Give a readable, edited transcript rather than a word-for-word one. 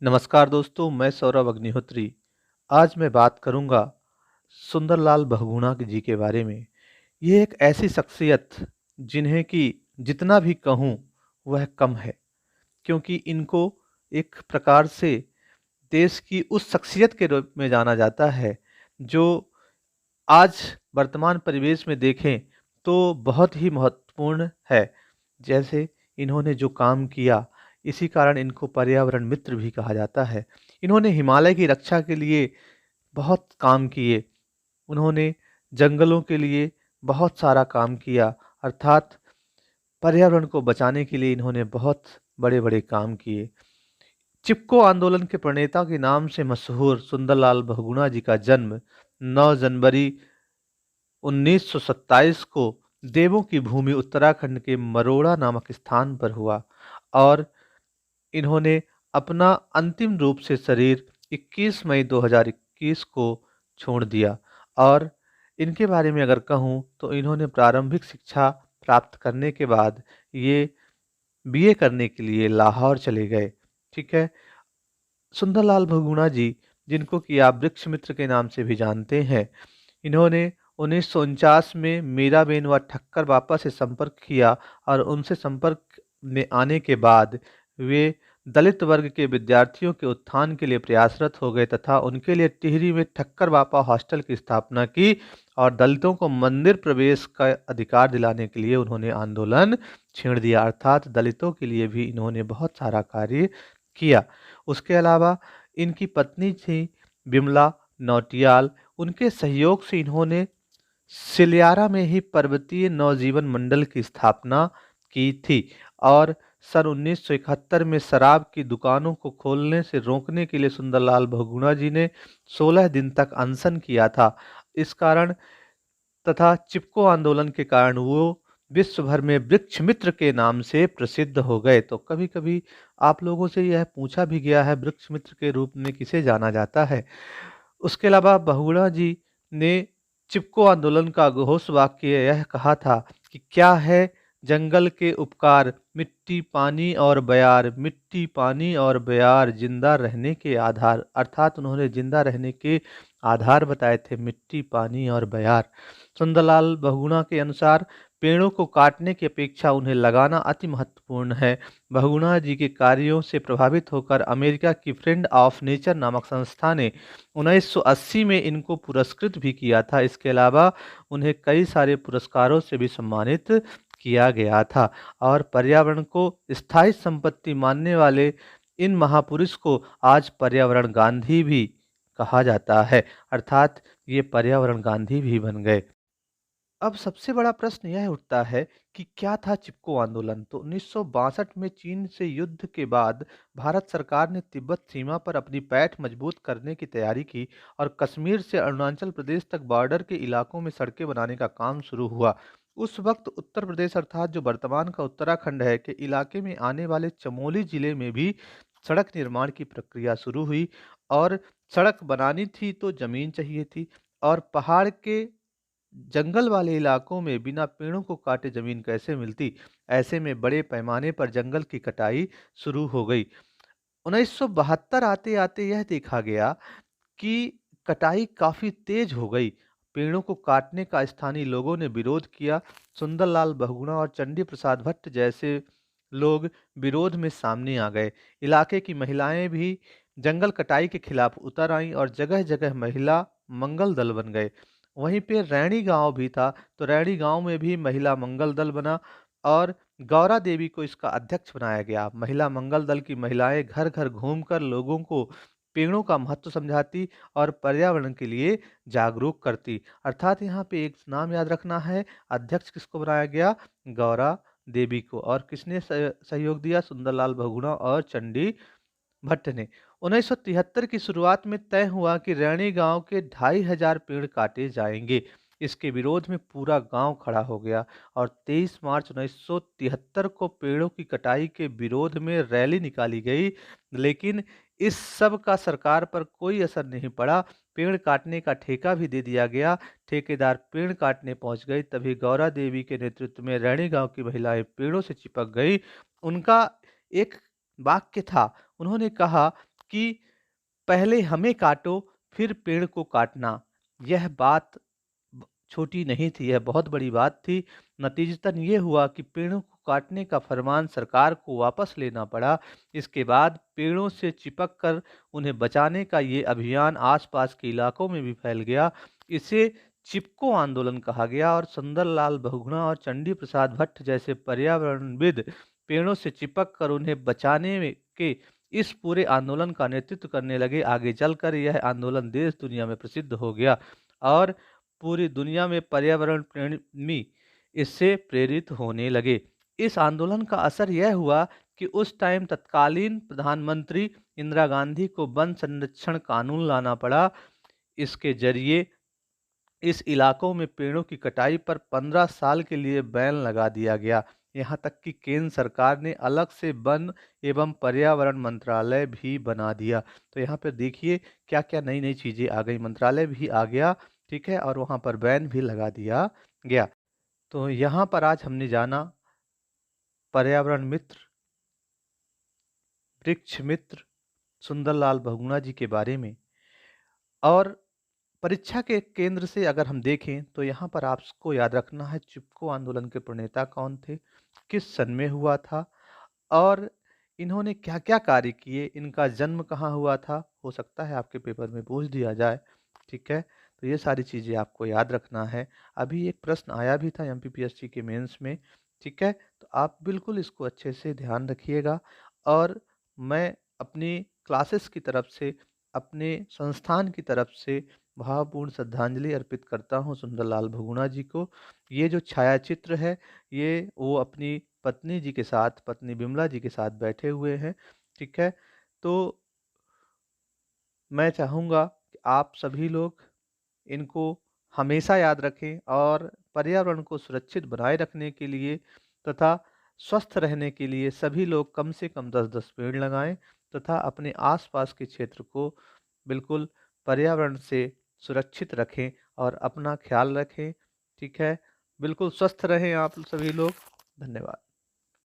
नमस्कार दोस्तों, मैं सौरभ अग्निहोत्री। आज मैं बात करूंगा सुंदरलाल बहुगुणा जी के बारे में। ये एक ऐसी शख्सियत जिन्हें कि जितना भी कहूँ वह कम है, क्योंकि इनको एक प्रकार से देश की उस शख्सियत के रूप में जाना जाता है जो आज वर्तमान परिवेश में देखें तो बहुत ही महत्वपूर्ण है। जैसे इन्होंने जो काम किया, इसी कारण इनको पर्यावरण मित्र भी कहा जाता है। इन्होंने हिमालय की रक्षा के लिए बहुत काम किए। उन्होंने जंगलों के लिए बहुत सारा काम किया, अर्थात पर्यावरण को बचाने के लिए इन्होंने बहुत बड़े-बड़े काम किए। चिपको आंदोलन के प्रणेता के नाम से मशहूर सुंदरलाल बहुगुणा जी का जन्म 9 जनवरी 1927 को देवों की भूमि उत्तराखंड के मरोड़ा नामक स्थान पर हुआ और इन्होंने अपना अंतिम रूप से शरीर 21 मई 2021 को छोड़ दिया। और इनके बारे में अगर कहूँ तो इन्होंने प्रारंभिक शिक्षा प्राप्त करने के बाद ये बीए करने के लिए लाहौर चले गए। ठीक है। सुंदरलाल बहुगुणा जी, जिनको कि आप वृक्ष मित्र के नाम से भी जानते हैं, इन्होंने 1949 में मीराबेन व ठक्कर बापा से संपर्क किया और उनसे संपर्क में आने के बाद वे दलित वर्ग के विद्यार्थियों के उत्थान के लिए प्रयासरत हो गए तथा उनके लिए टिहरी में ठक्कर बापा हॉस्टल की स्थापना की और दलितों को मंदिर प्रवेश का अधिकार दिलाने के लिए उन्होंने आंदोलन छेड़ दिया, अर्थात दलितों के लिए भी इन्होंने बहुत सारा कार्य किया। उसके अलावा इनकी पत्नी थी बिमला नौटियाल। उनके सहयोग से इन्होंने सिलियारा में ही पर्वतीय नवजीवन मंडल की स्थापना की थी और सन 1971 में शराब की दुकानों को खोलने से रोकने के लिए सुंदरलाल बहुगुणा जी ने 16 दिन तक अनशन किया था। इस कारण तथा चिपको आंदोलन के कारण वो विश्व भर में वृक्ष मित्र के नाम से प्रसिद्ध हो गए। तो कभी-कभी आप लोगों से यह पूछा भी गया है, वृक्ष मित्र के रूप में किसे जाना जाता है? उसके अलावा बहुगुणा जी ने चिपको आंदोलन का घोषवाक्य यह कहा था कि क्या है जंगल के उपकार, मिट्टी पानी और बयार, मिट्टी पानी और बयार जिंदा रहने के आधार, अर्थात उन्होंने जिंदा रहने के आधार बताए थे, मिट्टी पानी और बयार। सुंदरलाल बहुगुणा के अनुसार पेड़ों को काटने की अपेक्षा उन्हें लगाना अति महत्वपूर्ण है। बहुगुणा जी के कार्यों से प्रभावित होकर अमेरिका की फ्रेंड ऑफ नेचर नामक संस्था ने 1980 में इनको पुरस्कृत भी किया था। इसके अलावा उन्हें कई सारे पुरस्कारों से भी सम्मानित किया गया था और पर्यावरण को स्थायी संपत्ति मानने वाले इन महापुरुष को आज पर्यावरण गांधी भी कहा जाता है, अर्थात ये पर्यावरण गांधी भी बन गए। अब सबसे बड़ा प्रश्न यह उठता है कि क्या था चिपको आंदोलन? तो 1962 में चीन से युद्ध के बाद भारत सरकार ने तिब्बत सीमा पर अपनी पैठ मजबूत करने की तैयारी की और कश्मीर से अरुणाचल प्रदेश तक बॉर्डर के इलाकों में सड़कें बनाने का काम शुरू हुआ। उस वक्त उत्तर प्रदेश अर्थात जो वर्तमान का उत्तराखंड है के इलाके में आने वाले चमोली जिले में भी सड़क निर्माण की प्रक्रिया शुरू हुई और सड़क बनानी थी तो जमीन चाहिए थी और पहाड़ के जंगल वाले इलाकों में बिना पेड़ों को काटे जमीन कैसे मिलती? ऐसे में बड़े पैमाने पर जंगल की कटाई शुरू हो गई। 1972 आते-आते यह देखा गया कि कटाई काफ़ी तेज हो गई। पेड़ों को काटने का स्थानीय लोगों ने विरोध किया। सुंदरलाल बहुगुणा और चंडी प्रसाद भट्ट जैसे लोग विरोध में सामने आ गए। इलाके की महिलाएं भी जंगल कटाई के खिलाफ उतर आईं और जगह-जगह महिला मंगल दल बन गए। वहीं पे रैणी गांव भी था, तो रैणी गांव में भी महिला मंगल दल बना और गौरा देवी को इसका अध्यक्ष बनाया गया। महिला मंगल दल की महिलाएं घर-घर घूमकर लोगों को पेड़ों का महत्व समझाती और पर्यावरण के लिए जागरूक करती। अर्थात यहाँ पे एक नाम याद रखना है, अध्यक्ष किसको बनाया गया? गौरा देवी को। और किसने सहयोग दिया? सुंदरलाल बहुगुणा और चंडी भट्ट ने। 1973 की शुरुआत में तय हुआ कि रैणी गांव के 2500 पेड़ काटे जाएंगे। इसके विरोध में पूरा गांव खड़ा हो गया और 23 मार्च 1973 को पेड़ों की कटाई के विरोध में रैली निकाली गई, लेकिन इस सब का सरकार पर कोई असर नहीं पड़ा। पेड़ काटने का ठेका भी दे दिया गया। ठेकेदार पेड़ काटने पहुंच गई, तभी गौरा देवी के नेतृत्व में रैणी गांव की महिलाएं पेड़ों से चिपक गई। उनका एक वाक्य था, उन्होंने कहा कि पहले हमें काटो, फिर पेड़ को काटना। यह बात छोटी नहीं थी, यह बहुत बड़ी बात थी। नतीजतन ये हुआ कि पेड़ों को काटने का फरमान सरकार को वापस लेना पड़ा। इसके बाद पेड़ों से चिपक कर उन्हें बचाने का ये अभियान आसपास के इलाकों में भी फैल गया। इसे चिपको आंदोलन कहा गया और सुंदरलाल बहुगुणा और चंडी प्रसाद भट्ट जैसे पर्यावरणविद पेड़ों से चिपक कर उन्हें बचाने के इस पूरे आंदोलन का नेतृत्व करने लगे। आगे चलकर यह आंदोलन देश दुनिया में प्रसिद्ध हो गया और पूरी दुनिया में पर्यावरण प्रेमी इससे प्रेरित होने लगे। इस आंदोलन का असर यह हुआ कि उस टाइम तत्कालीन प्रधानमंत्री इंदिरा गांधी को वन संरक्षण कानून लाना पड़ा। इसके जरिए इस इलाकों में पेड़ों की कटाई पर 15 साल के लिए बैन लगा दिया गया। यहाँ तक कि केंद्र सरकार ने अलग से वन एवं पर्यावरण मंत्रालय भी बना दिया। तो यहाँ पर देखिए क्या क्या नई नई चीज़ें आ गई, मंत्रालय भी आ गया, ठीक है, और वहाँ पर बैन भी लगा दिया गया। तो यहाँ पर आज हमने जाना पर्यावरण मित्र, वृक्ष मित्र सुंदरलाल बहुगुणा जी के बारे में। और परीक्षा के केंद्र से अगर हम देखें तो यहाँ पर आपको याद रखना है चिपको आंदोलन के प्रणेता कौन थे, किस सन में हुआ था और इन्होंने क्या क्या कार्य किए, इनका जन्म कहाँ हुआ था। हो सकता है आपके पेपर में पूछ दिया जाए, ठीक है। तो ये सारी चीज़ें आपको याद रखना है। अभी एक प्रश्न आया भी था एमपीपीएससी के मेंस में, ठीक है। तो आप बिल्कुल इसको अच्छे से ध्यान रखिएगा। और मैं अपनी क्लासेस की तरफ से, अपने संस्थान की तरफ से भावपूर्ण श्रद्धांजलि अर्पित करता हूँ सुंदरलाल बहुगुणा जी को। ये जो छायाचित्र है ये वो अपनी पत्नी जी के साथ, पत्नी बिमला जी के साथ बैठे हुए हैं, ठीक है। तो मैं चाहूँगा कि आप सभी लोग इनको हमेशा याद रखें और पर्यावरण को सुरक्षित बनाए रखने के लिए तथा स्वस्थ रहने के लिए सभी लोग कम से कम 10-10 पेड़ लगाएं तथा अपने आसपास के क्षेत्र को बिल्कुल पर्यावरण से सुरक्षित रखें और अपना ख्याल रखें, ठीक है। बिल्कुल स्वस्थ रहें आप सभी लोग। धन्यवाद।